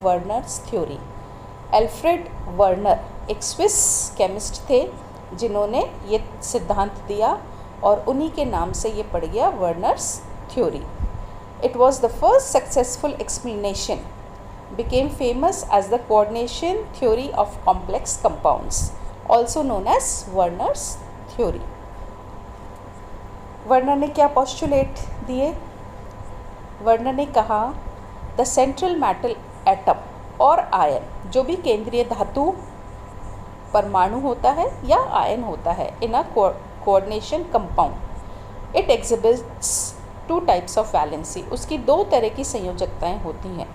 Werner's theory. Alfred Werner एक Swiss chemist थे जिन्होंने ये सिद्धांत दिया और उन्हीं के नाम से ये पड़ गया Werner's theory. It was the first successful explanation, became famous as the coordination theory of complex compounds, also known as Werner's theory. Werner ने क्या पोस्टुलेट दिए? वर्नर ने कहा the central metal atom or ion, जो भी केंद्रीय धातु परमाणु होता है या आयन होता है in a coordination compound, it exhibits two types of valency. उसकी दो तरह की संयोजकताएं होती हैं।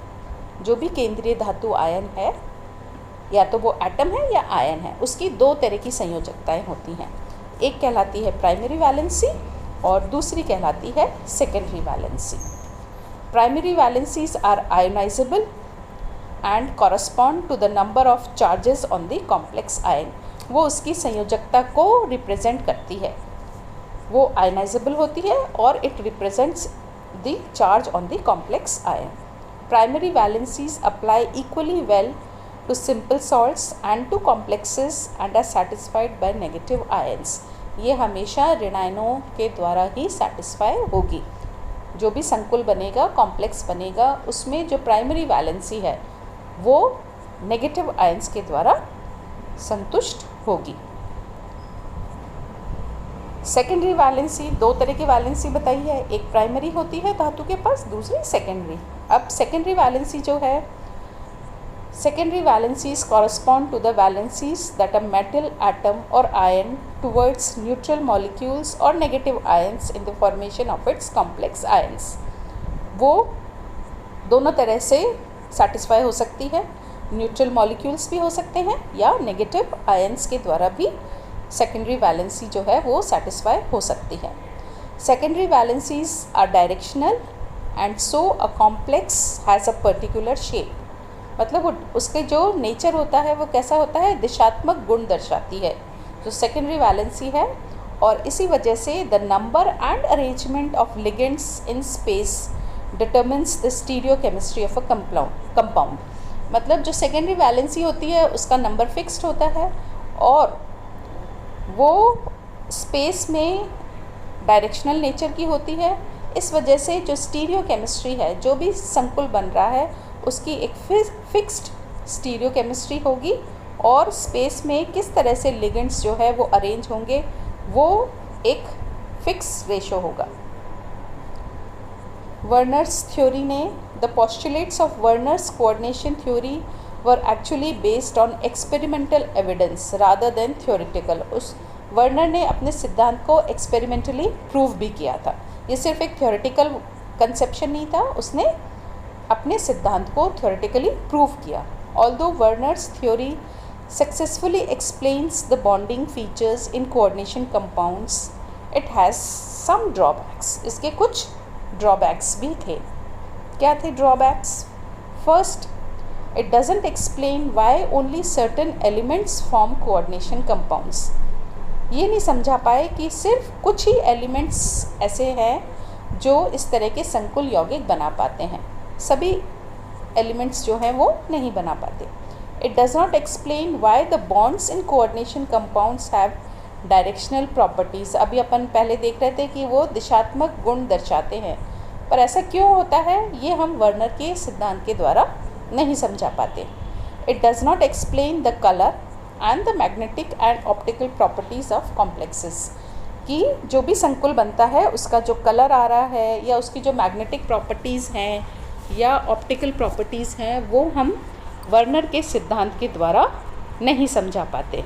जो भी केंद्रीय धातु आयन है, या तो वो एटम है या आयन है, उसकी दो तरह की संयोजकताएं होती हैं। एक कहलाती है प्राइमरी वैलेंसी और दूसरी कहलाती है secondary valency. Primary valencies are ionisable and correspond to the number of charges on the complex ion. वो उसकी संयोजकता को रिप्रेजेंट करती है, वो आयोनाइजेबल होती है और it represents the charge on the complex ion. Primary valencies apply equally well to simple salts and to complexes and are satisfied by negative ions. ये हमेशा ऋणायनों के द्वारा ही satisfy होगी। जो भी संकुल बनेगा, कॉम्प्लेक्स बनेगा, उसमें जो प्राइमरी वैलेंसी है वो नेगेटिव आयंस के द्वारा संतुष्ट होगी। सेकेंडरी वैलेंसी, दो तरह की वैलेंसी बताई है, एक प्राइमरी होती है धातु के पास, दूसरी सेकेंडरी। अब सेकेंडरी वैलेंसी जो है, secondary valencies correspond to the valencies that a metal atom or ion towards neutral molecules or negative ions in the formation of its complex ions. वो दोनों तरह से सेटिस्फाई हो सकती है, न्यूट्रल मॉलिक्यूल्स भी हो सकते हैं या नेगेटिव आयंस के द्वारा भी सेकेंडरी वैलेंसी जो है वो सेटिस्फाई हो सकती है। Secondary valencies are directional and so a complex has a particular shape. मतलब वो उसके जो नेचर होता है वो कैसा होता है, दिशात्मक गुण दर्शाती है जो सेकेंडरी वैलेंसी है, और इसी वजह से the number and arrangement of ligands in space determines the stereochemistry of a compound. मतलब जो सेकेंडरी वैलेंसी होती है उसका नंबर फिक्स्ड होता है और वो स्पेस में डायरेक्शनल नेचर की होती है। इस वजह से जो स्टीरियो केमिस्ट्री है, जो भी संकुल बन रहा है, उसकी एक फिक्स्ड स्टीरियो केमिस्ट्री होगी और स्पेस में किस तरह से लिगेंड्स जो है वो अरेंज होंगे वो एक फिक्स रेशो होगा। वर्नर्स थ्योरी ने the postulates of Werner's coordination theory were actually based on experimental evidence rather than theoretical. उस वर्नर ने अपने सिद्धांत को एक्सपेरिमेंटली प्रूव भी किया था। ये सिर्फ एक थ्योरेटिकल कंसेप्शन नहीं था, उसने अपने सिद्धांत को थ्योरेटिकली प्रूव किया। Although Werner's theory successfully explains the bonding features in coordination compounds, it has some drawbacks. इसके कुछ ड्रॉबैक्स भी थे। क्या थे drawbacks? First, it doesn't explain why only certain elements form coordination compounds. ये नहीं समझा पाए कि सिर्फ कुछ ही एलिमेंट्स ऐसे हैं जो इस तरह के संकुल यौगिक बना पाते हैं, सभी एलिमेंट्स जो हैं वो नहीं बना पाते। It does not explain why the bonds in coordination compounds have directional properties. अभी अपन पहले देख रहे थे कि वो दिशात्मक गुण दर्शाते हैं, पर ऐसा क्यों होता है ये हम वर्नर के सिद्धांत के द्वारा नहीं समझा पाते। It does not explain the colour and the magnetic and optical properties of complexes. कि जो भी संकुल बनता है उसका जो कलर आ रहा है या उसकी जो मैग्नेटिक प्रॉपर्टीज़ हैं या ऑप्टिकल प्रॉपर्टीज़ हैं वो हम वर्नर के सिद्धांत के द्वारा नहीं समझा पाते।